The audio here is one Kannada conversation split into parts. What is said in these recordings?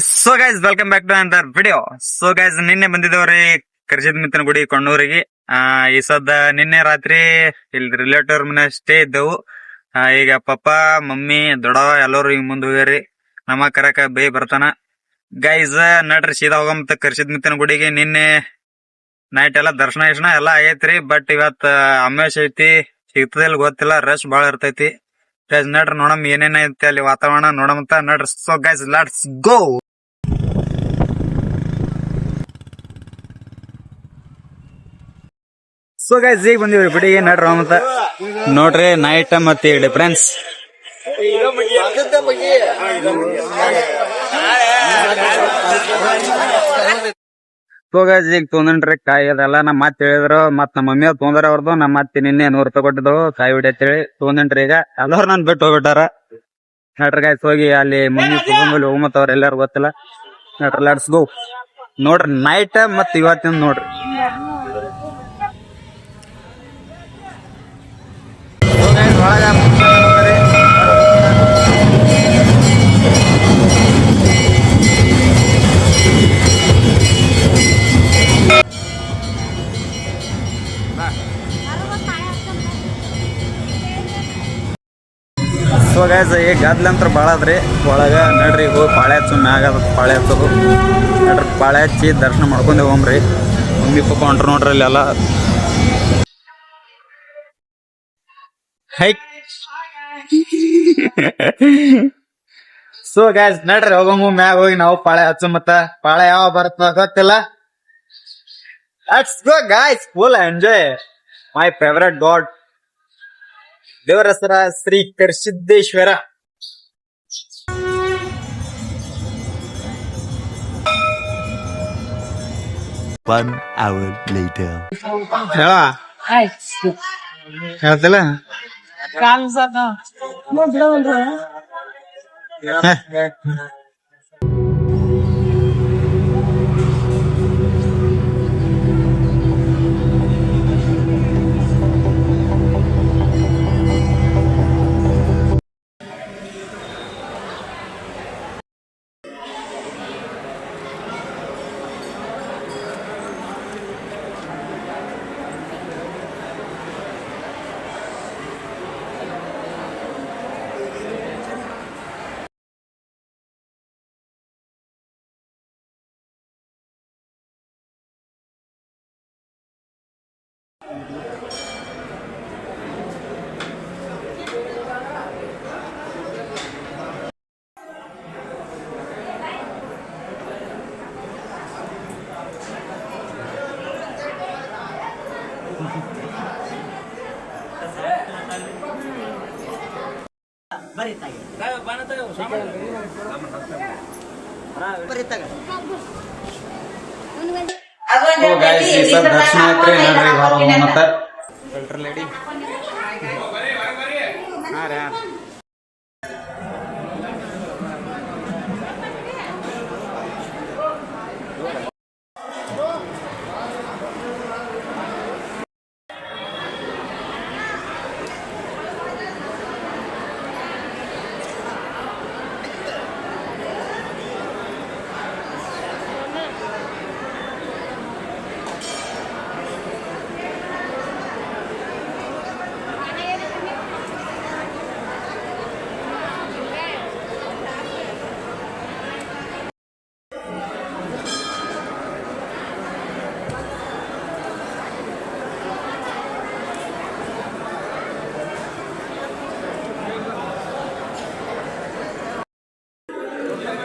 So guys welcome back to another video. So guys ನಿನ್ನೆ ಬಂದಿದ್ದವ್ರಿ ಕರ್ಜಿದ್ ಮಿತ್ರನ ಗುಡಿ ಕೊಂಡೂರಿಗೆ. ಈ ಸದ್ದ ನಿನ್ನೆ ರಾತ್ರಿ ಇಲ್ಲಿ ರಿಲೇಟಿವ್ ಮನೆ ಸ್ಟೇ ಇದ್ದವು. ಈಗ ಪಪ್ಪ ಮಮ್ಮಿ ದೊಡ್ಡವ ಎಲ್ಲರೂ ಈಗ ಮುಂದ್ ಹೋಗ್ಯಾರಿ. ನಮ್ಮ ಕರಕ ಬೈ ಬರ್ತಾನ. ಗೈಸ್ ನಡ್ರಿ ಸೀದಾ ಹೋಗಂತ ಕರ್ಜಿದ್ ಮಿತ್ರನ ಗುಡಿಗೆ. ನಿನ್ನೆ ನೈಟ್ ಎಲ್ಲ ದರ್ಶನ ಗಿರ್ಶನ ಎಲ್ಲಾ ಆಗೈತ್ರಿ. ಬಟ್ ಇವತ್ ಅಮೇಶ್ ಐತಿ, ಸಿಗ್ತದಿಲ್ಲ ಗೊತ್ತಿಲ್ಲ, ರಶ್ ಬಾಳ ಇರ್ತೈತಿ. ಗೈಸ್ ನಡ್ರಿ ನೋಡಮ್ ಏನೇನೈತಿ ಅಲ್ಲಿ ವಾತಾವರಣ ನೋಡಮಂತ ನಡ್ರಿ. So guys let's go. So guys ಈಗ ಬಂದಿವ್ರಿ ಬಿಡಿಗೆ, ನಡ್ರಿ ಮತ್ತ ನೋಡ್ರಿ ನೈಟ್ ಮತ್ತೆ ಡಿಫ್ರೆನ್ಸ್. ಸೊ ಗೈಸ್ ಈಗ ತೊಂದನ್ರಿ ಕಾಯಿ ಅದೆಲ್ಲ ನಮ್ಮ ಮತ್ತೆ ಹೇಳಿದ್ರು. ಮತ್ ನಮ್ಮ ಮಮ್ಮಿ ತೊಂದ್ರ ಅವ್ರದ್ದು. ನಮ್ಮ ಮತ್ತೆ ನಿನ್ನೆ 100 ರೂಪಾಯಿ ಕೊಟ್ಟಿದ್ದವು ಕಾಯಿ ಹೊಡಿ ಅಂತೇಳಿ ತೊಂದನ್ರಿ. ಈಗ ಎಲ್ಲರೂ ನನ್ ಬಿಟ್ಟು ಹೋಗ್ಬಿಟ್ಟಾರ. ನಡ್ರಿ ಗೈಸ್ ಹೋಗಿ ಅಲ್ಲಿ ಮಮ್ಮಿ ಕುಟುಂಬಲ್ಲಿ ಹೋಗ್ಮತ್ತ ಅವ್ರ ಎಲ್ಲಾರು ಗೊತ್ತಿಲ್ಲ. ನಡ್ರಿ ಲೆಟ್ಸ್ ಗೋ. ನೋಡ್ರಿ ನೈಟ್ ಮತ್ ಇವತ್ತಿನ ನೋಡ್ರಿ. ಸೊ ಗೈಸ್ ಈಗ ಗದ್ಲಂತ್ರ ಭಾಳ ಅದ್ರಿ ಒಳಗ. ನಡ್ರಿ ಹೋಗಿ ಪಾಳೆ ಹಚ್ಚು ಮ್ಯಾಗ ಪಾಳೆ ಹಚ್ಚೋದು. ನಡ್ರಿ ಪಾಳೆ ಹಚ್ಚಿ ದರ್ಶನ ಮಾಡ್ಕೊಂಡೆ ಹೋಗ್ರಿ. ಮಮ್ಮಿ ಪಪ್ಪ ಹೊಂಟ್ರು ನೋಡ್ರಿ ಇಲ್ಲೆಲ್ಲ. ಹೈ ಸೊ ಗೈಸ್ ನಡ್ರಿ ಹೋಗಮ್ಮ ಮ್ಯಾಗ ಹೋಗಿ ನಾವು ಪಾಳೆ ಹಚ್ಚು. ಮತ್ತ ಪಾಳೆ ಯಾವ ಬರುತ್ತ ಗೊತ್ತಿಲ್ಲ. Let's go guys, full enjoy. My favourite god, ದೇವರ ಹೆಸರ ಶ್ರೀ ಕರ್ಸಿದ್ದೇಶ್ವರ. ಹೇಳ್ತಿಲ್ಲ ದರ್ಶನ ಐತ್ರಿ. ನಡ್ರಿ ಹೊರ ಮತ್ತ ಲೇಡಿ. ಹಾ ರೀ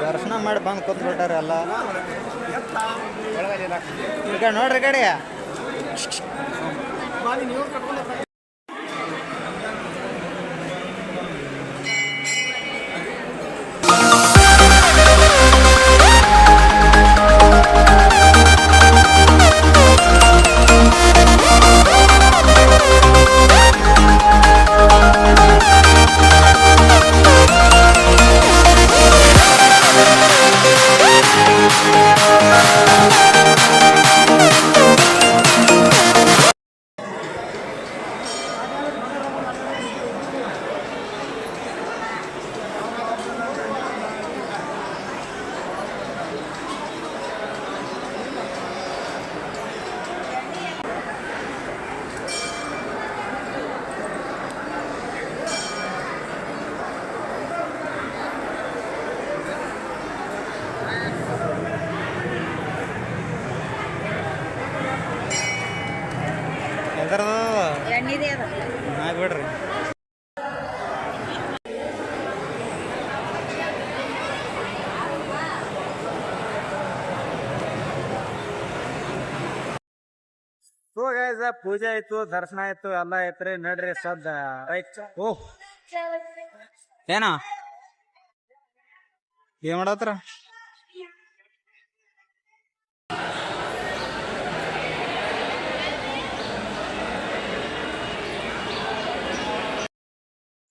ದರ್ಶನ ಮಾಡಿ ಬಂದು ಕೂತ್ ಬಿಟ್ಟಾರ ಎಲ್ಲ. ಈಗ ನೋಡ್ರಿ ಕಡೆ ಗೈಸ್ ಪೂಜೆ ಆಯ್ತು, ದರ್ಶನ ಆಯ್ತು, ಎಲ್ಲ ಐತ್ರಿ. ನಡ್ರಿ ಸದ್ದ ರೈಟ್. ಓಹ್ ಏನ ಏನ್ ಮಾಡತ್ರ?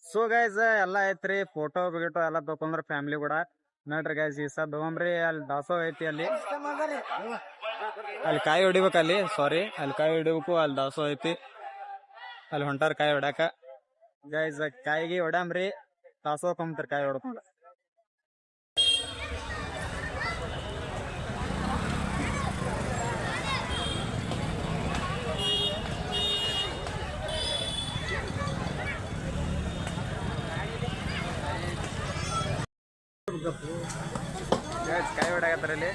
ಸೊ ಗೈಸ್ ಎಲ್ಲ ಐತ್ರಿ. ಫೋಟೋ ಗಿಟೋ ಎಲ್ಲ ತಕೊಂಡ್ರ ಫ್ಯಾಮಿಲಿ ಕೂಡ. ನೋಡ್ರಿ ಗೈಸ್ ಈ ಸದ್ ಹೋಗ್ರಿ. ಅಲ್ಲಿ ದಾಸೋಹ ಐತಿ, ಅಲ್ಲಿ ಕಾಯಿ ಹೊಡಿಬೇಕು. ಅಲ್ಲಿ ಅಲ್ಲಿ ಕಾಯಿ ಹೊಡಿಬೇಕು. ಅಲ್ಲಿ ದಾಸೋಹ ಐತಿ, ಅಲ್ಲಿ ಹೊಂಟಾರ ಕಾಯಿ ಹೊಡ್ಯಾಕ. ಗೈಸ್ ಕಾಯಿಗೆ ಹೊಡ್ಯಾಮ್ರಿ, ದಾಸೋಹ ಕೊಂಬ್ತಾರ ಕಾಯಿ ಹೊಡ್ಕೊಂಡ. ಕಾಯಿ ಹೊಡ್ಯಾಕತ್ತಾರ ಇಲ್ಲಿ.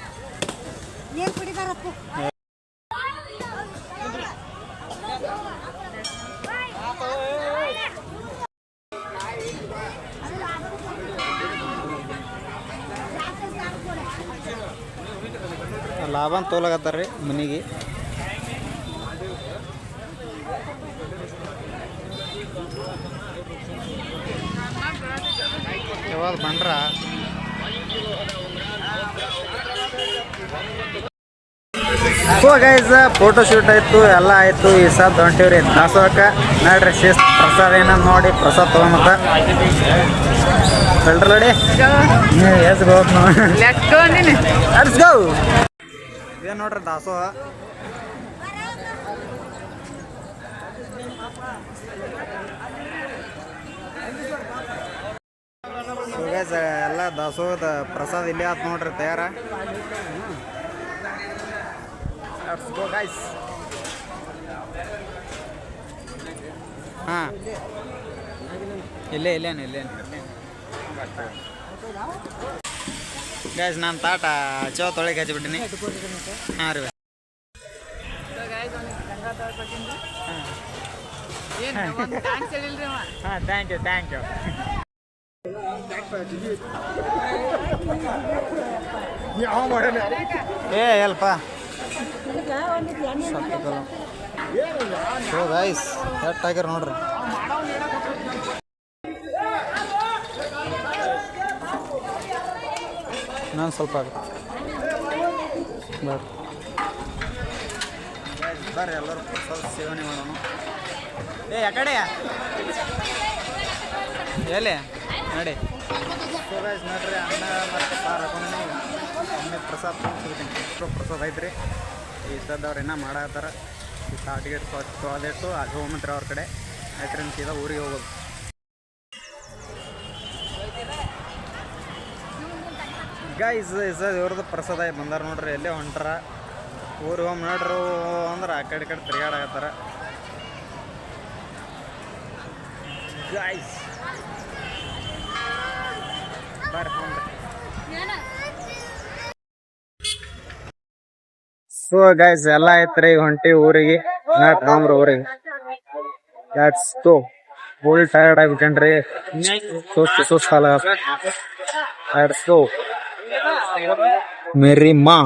ಲಾಭ ತೋಲಾಗತ್ತಾರ್ರಿ ಮನಿಗೆ. ಯಾವಾಗ ಬಂಡ್ರ ಸೊ ಗೈಸ್ ಫೋಟೋ ಶೂಟ್ ಆಯ್ತು, ಎಲ್ಲ ಆಯ್ತು. ಈ ಸದ್ ಹೊಂಟಿವ್ರಿ ದಾಸೋಹಕ್ಕ. ನೋಡ್ರಿ ಶಿಸ್ತು ಪ್ರಸಾದ ಏನಂತ ನೋಡಿ ಪ್ರಸಾದ ತಗೊಂಬತ್ತ ನೋಡಿ. ಇದೇನ್ ನೋಡ್ರಿ ದಾಸೋಹ. ಎಲ್ಲ ದಾಸೋಹದ ಪ್ರಸಾದ ಇಲ್ಲಿ ಆತ್ ನೋಡ್ರಿ ತಯಾರ. ಹಾ ಇಲ್ಲೇನು ಗೈಸ್ ನಾನು ತಾಟ ಚೋ ತೊಳೆಗೆ ಹಚ್ಚಿಬಿಟ್ಟಿನಿ. ಹಾಂ ರೀ ಹಾಂ ಥ್ಯಾಂಕ್ ಯು. ಏ ಎಲ್ಪ ಸೊ ಗೈಸ್ ಕರೆಕ್ಟ್ ಆಗ್ಯಾರ ನೋಡ್ರಿ. ನಾನು ಸ್ವಲ್ಪ ಬರ್ರಿ ಎಲ್ಲರೂ ಸ್ವಲ್ಪ ಸೇವನೆ ಮಾಡೋಣ. ಏ ಯಾಕಡೆ ಎಲ್ಲಿ ನೋಡಿ. ಸೊ ಗೈಸ್ ನೋಡ್ರಿ ಅನ್ನ ಮತ್ತು ಸಾರು ಹಾಕೊಂಡು ಒಮ್ಮೆ ಪ್ರಸಾದ ತೊಗೊಂಡ್ಬಿಡ್ತೀನಿ. ಪ್ರಸಾದ ಐತ್ರಿ. ಈ ಸದ್ದವ್ರು ಇನ್ನೂ ಮಾಡತ್ತಾರ. ಈ ತಾಟ್ಗೇಟ್ ತೊಳೆದಿಟ್ಟು ಅದು ಹೋಗ್ಮಂತ್ರ ಅವ್ರ ಕಡೆ ಆಯ್ತು ರೀ. ಸೀದಾ ಊರಿಗೆ ಹೋಗೋದು. ಗೈಸ್ ಸದ್ ಇವ್ರದ್ದು ಪ್ರಸಾದ ಬಂದಾರ ನೋಡ್ರಿ. ಎಲ್ಲೇ ಹೊಂಟಾರ ಊರಿಗೆ ಹೋಗಿ ನೋಡ್ರು ಅಂದ್ರೆ ಆ ಕಡೆ ತಿರುಗಾಡಕತ್ತಾರ ಗೈಸ್. ಸೊ ಗೈಸ್ ಎಲ್ಲ ಐತ್ರಿ. ಹೊಂಟಿ ಊರಿಗೆ ನಾಮ್ರ ಊರಿಗೆ. Full tired ಆಗ್ಬಿಟ್ಟೇನ್ರಿ. ಸುಸ್ತಾಲ. ಮೇರಿ ಮಾ